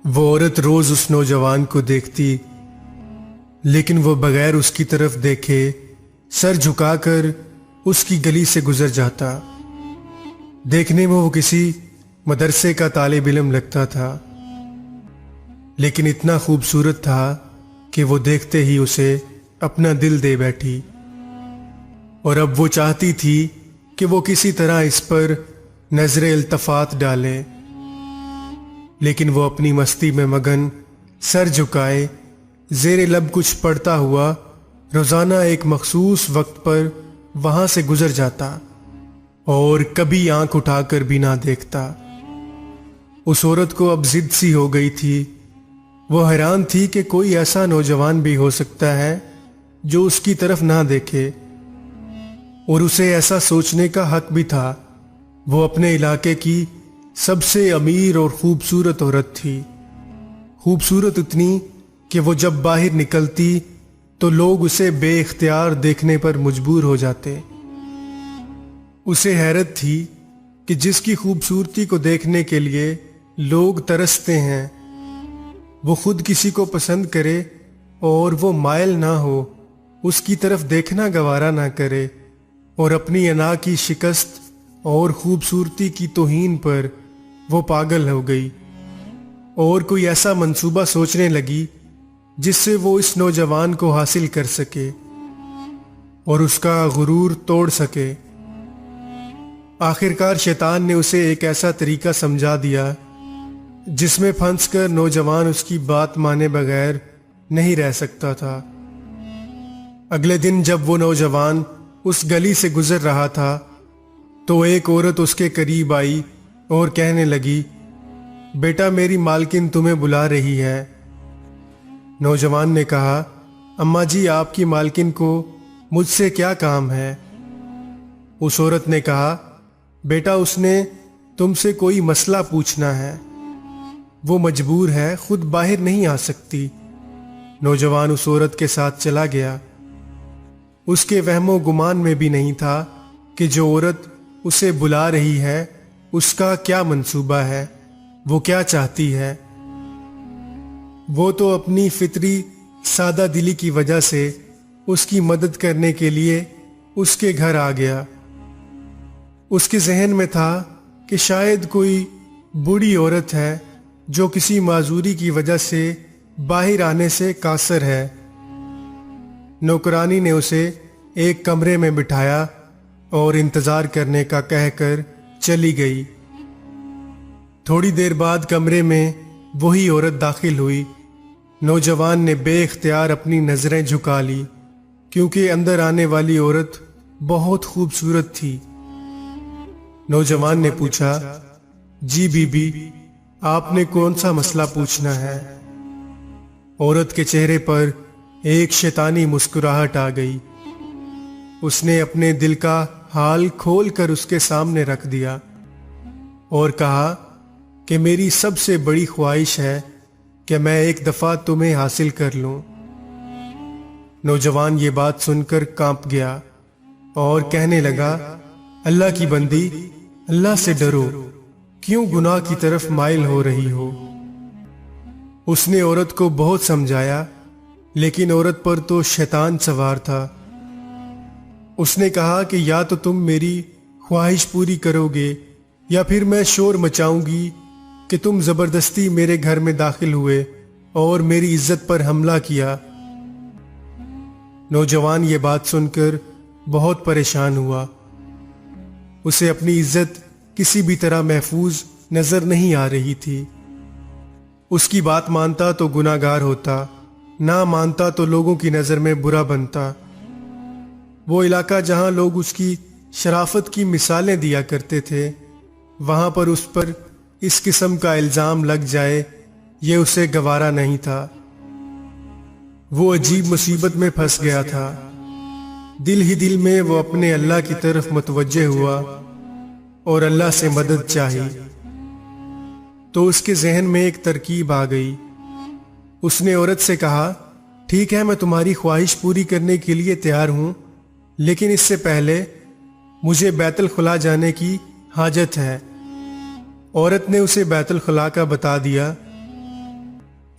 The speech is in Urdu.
وہ عورت روز اس نوجوان کو دیکھتی، لیکن وہ بغیر اس کی طرف دیکھے سر جھکا کر اس کی گلی سے گزر جاتا۔ دیکھنے میں وہ کسی مدرسے کا طالب علم لگتا تھا، لیکن اتنا خوبصورت تھا کہ وہ دیکھتے ہی اسے اپنا دل دے بیٹھی، اور اب وہ چاہتی تھی کہ وہ کسی طرح اس پر نظر التفات ڈالے، لیکن وہ اپنی مستی میں مگن سر جھکائے زیر لب کچھ پڑھتا ہوا روزانہ ایک مخصوص وقت پر وہاں سے گزر جاتا اور کبھی آنکھ اٹھا کر بھی نہ دیکھتا۔ اس عورت کو اب ضد سی ہو گئی تھی۔ وہ حیران تھی کہ کوئی ایسا نوجوان بھی ہو سکتا ہے جو اس کی طرف نہ دیکھے، اور اسے ایسا سوچنے کا حق بھی تھا۔ وہ اپنے علاقے کی سب سے امیر اور خوبصورت عورت تھی، خوبصورت اتنی کہ وہ جب باہر نکلتی تو لوگ اسے بے اختیار دیکھنے پر مجبور ہو جاتے۔ اسے حیرت تھی کہ جس کی خوبصورتی کو دیکھنے کے لیے لوگ ترستے ہیں، وہ خود کسی کو پسند کرے اور وہ مائل نہ ہو، اس کی طرف دیکھنا گوارا نہ کرے، اور اپنی انا کی شکست اور خوبصورتی کی توہین پر وہ پاگل ہو گئی، اور کوئی ایسا منصوبہ سوچنے لگی جس سے وہ اس نوجوان کو حاصل کر سکے اور اس کا غرور توڑ سکے۔ آخرکار شیطان نے اسے ایک ایسا طریقہ سمجھا دیا جس میں پھنس کر نوجوان اس کی بات مانے بغیر نہیں رہ سکتا تھا۔ اگلے دن جب وہ نوجوان اس گلی سے گزر رہا تھا تو ایک عورت اس کے قریب آئی اور کہنے لگی، بیٹا میری مالکن تمہیں بلا رہی ہے۔ نوجوان نے کہا، اماں جی آپ کی مالکن کو مجھ سے کیا کام ہے؟ اس عورت نے کہا، بیٹا اس نے تم سے کوئی مسئلہ پوچھنا ہے، وہ مجبور ہے، خود باہر نہیں آ سکتی۔ نوجوان اس عورت کے ساتھ چلا گیا۔ اس کے وہم و گمان میں بھی نہیں تھا کہ جو عورت اسے بلا رہی ہے اس کا کیا منصوبہ ہے، وہ کیا چاہتی ہے۔ وہ تو اپنی فطری سادہ دلی کی وجہ سے اس کی مدد کرنے کے لیے اس کے گھر آ گیا۔ اس کے ذہن میں تھا کہ شاید کوئی بوڑھی عورت ہے جو کسی معذوری کی وجہ سے باہر آنے سے قاصر ہے۔ نوکرانی نے اسے ایک کمرے میں بٹھایا اور انتظار کرنے کا کہہ کر چلی گئی۔ تھوڑی دیر بعد کمرے میں وہی عورت داخل ہوئی۔ نوجوان نے بے اختیار اپنی نظریں جھکا لی کیونکہ اندر آنے والی عورت بہت خوبصورت تھی۔ نوجوان نے پوچھا، جی بی بی آپ نے کون سا مسئلہ پوچھنا ہے؟ عورت کے چہرے پر ایک شیطانی مسکراہٹ آ گئی۔ اس نے اپنے دل کا حال کھول کر اس کے سامنے رکھ دیا اور کہا کہ میری سب سے بڑی خواہش ہے کہ میں ایک دفعہ تمہیں حاصل کر لوں۔ نوجوان یہ بات سن کر کانپ گیا اور کہنے لگا، اللہ کی بندی، اللہ سے ڈرو، کیوں گناہ کی طرف مائل ہو رہی ہو؟ اس نے عورت کو بہت سمجھایا، لیکن عورت پر تو شیطان سوار تھا۔ اس نے کہا کہ یا تو تم میری خواہش پوری کرو گے یا پھر میں شور مچاؤں گی کہ تم زبردستی میرے گھر میں داخل ہوئے اور میری عزت پر حملہ کیا۔ نوجوان یہ بات سن کر بہت پریشان ہوا۔ اسے اپنی عزت کسی بھی طرح محفوظ نظر نہیں آ رہی تھی۔ اس کی بات مانتا تو گناہ گار ہوتا، نہ مانتا تو لوگوں کی نظر میں برا بنتا۔ وہ علاقہ جہاں لوگ اس کی شرافت کی مثالیں دیا کرتے تھے، وہاں پر اس پر اس قسم کا الزام لگ جائے یہ اسے گوارا نہیں تھا۔ وہ عجیب مصیبت میں پھنس گیا تھا۔ دل ہی دل میں وہ اپنے اللہ کی طرف متوجہ ہوا اور اللہ سے مدد چاہی۔ تو اس کے ذہن میں ایک ترکیب آ گئی۔ اس نے عورت سے کہا، ٹھیک ہے میں تمہاری خواہش پوری کرنے کے لیے تیار ہوں، لیکن اس سے پہلے مجھے بیت الخلاء جانے کی حاجت ہے۔ عورت نے اسے بیت الخلاء کا بتا دیا۔